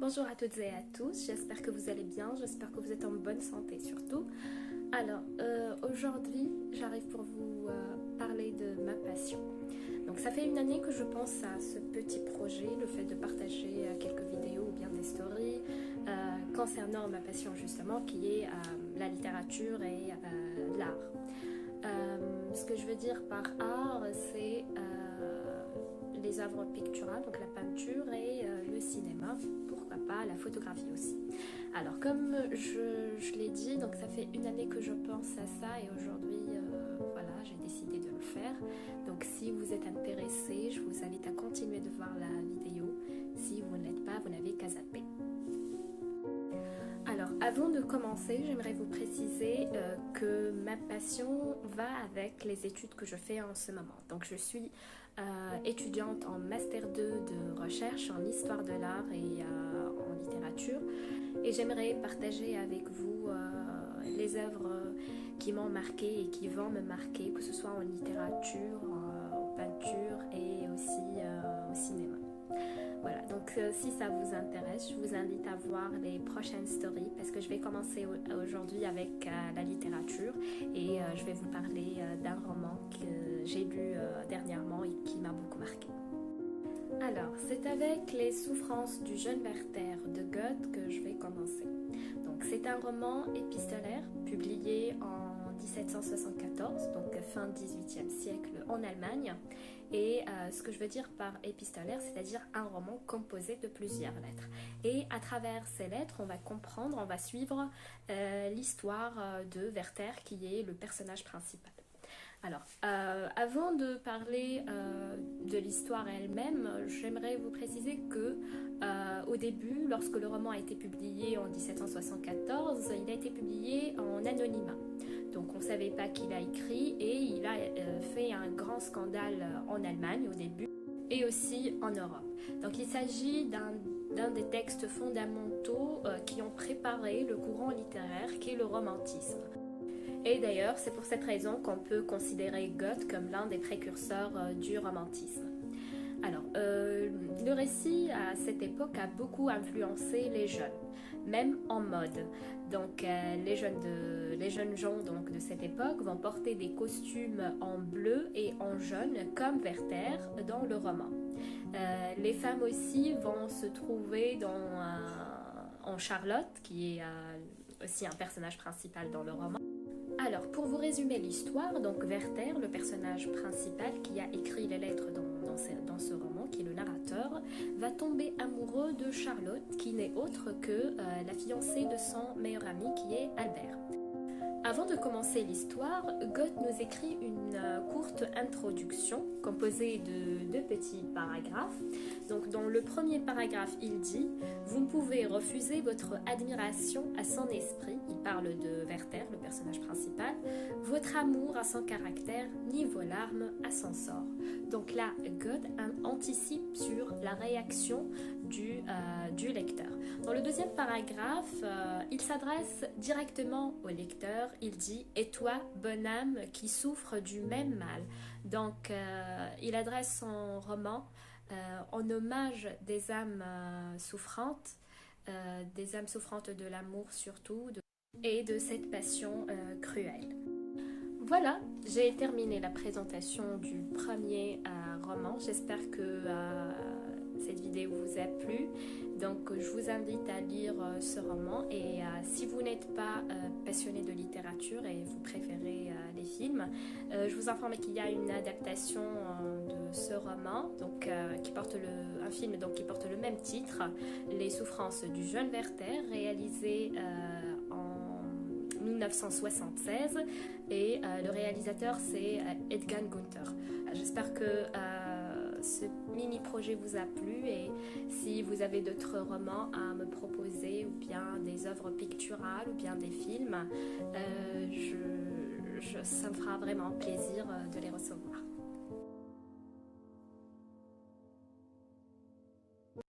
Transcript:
Bonjour à toutes et à tous, j'espère que vous allez bien, j'espère que vous êtes en bonne santé surtout. Alors, aujourd'hui, j'arrive pour vous parler de ma passion. Donc, ça fait une année que je pense à ce petit projet, le fait de partager quelques vidéos ou bien des stories concernant ma passion justement, qui est la littérature et l'art. Ce que je veux dire par art, c'est les œuvres picturales, donc la peinture et le cinéma, pourquoi pas la photographie aussi. Alors comme je l'ai dit, donc ça fait une année que je pense à ça et aujourd'hui voilà, j'ai décidé de le faire. Donc si vous êtes intéressé, je vous invite à continuer de voir la vidéo. Si vous ne l'êtes pas, vous n'avez qu'à zapper. Alors, avant de commencer, j'aimerais vous préciser que ma passion va avec les études que je fais en ce moment. Donc, je suis étudiante en Master 2 de recherche en histoire de l'art et en littérature. Et j'aimerais partager avec vous les œuvres qui m'ont marqué et qui vont me marquer, que ce soit en littérature, en peinture et aussi au cinéma. Voilà, donc si ça vous intéresse, je vous invite à voir les prochaines stories parce que je vais commencer aujourd'hui avec la littérature et je vais vous parler d'un roman que j'ai lu dernièrement et qui m'a beaucoup marqué. Alors, c'est avec Les souffrances du jeune Werther de Goethe que je vais commencer. Donc, c'est un roman épistolaire publié en 1774, donc fin 18e siècle en Allemagne. Et ce que je veux dire par épistolaire, c'est-à-dire un roman composé de plusieurs lettres. Et à travers ces lettres, on va comprendre, on va suivre l'histoire de Werther qui est le personnage principal. Alors, avant de parler de l'histoire elle-même, j'aimerais vous préciser que au début, lorsque le roman a été publié en 1774, il a été publié en anonymat. Donc on ne savait pas qui l'a écrit et il a fait un grand scandale en Allemagne au début et aussi en Europe. Donc il s'agit d'un des textes fondamentaux qui ont préparé le courant littéraire qui est le romantisme. Et d'ailleurs, c'est pour cette raison qu'on peut considérer Goethe comme l'un des précurseurs du romantisme. Alors, le récit à cette époque a beaucoup influencé les jeunes, même en mode. Donc, les jeunes gens donc, de cette époque vont porter des costumes en bleu et en jaune, comme Werther dans le roman. Les femmes aussi vont se trouver en Charlotte, qui est aussi un personnage principal dans le roman. Alors, pour vous résumer l'histoire, donc Werther, le personnage principal qui a écrit les lettres dans ce roman, qui est le narrateur, va tomber amoureux de Charlotte, qui n'est autre que la fiancée de son meilleur ami, qui est Albert. Avant de commencer l'histoire, Goethe nous écrit une courte introduction composée de deux petits paragraphes. Donc dans le premier paragraphe, il dit « Vous pouvez refuser votre admiration à son esprit », il parle de Werther, le personnage principal, « votre amour à son caractère, ni vos larmes à son sort ». Donc là, Goethe anticipe sur la réaction du lecteur. Dans le deuxième paragraphe, il s'adresse directement au lecteur. Il dit « Et toi, bonne âme qui souffre du même mal ». Donc, il adresse son roman en hommage des âmes souffrantes, de l'amour surtout, et de cette passion cruelle. Voilà, j'ai terminé la présentation du premier roman. J'espère que cette vidéo vous a plu. Donc je vous invite à lire ce roman et si vous n'êtes pas passionné de littérature et vous préférez les films, je vous informe qu'il y a une adaptation de ce roman donc, un film donc, qui porte le même titre, Les souffrances du jeune Werther, réalisé en 1976 et le réalisateur c'est Edgar Günther. J'espère que ce mini-projet vous a plu et si vous avez d'autres romans à me proposer ou bien des œuvres picturales ou bien des films, ça me fera vraiment plaisir de les recevoir.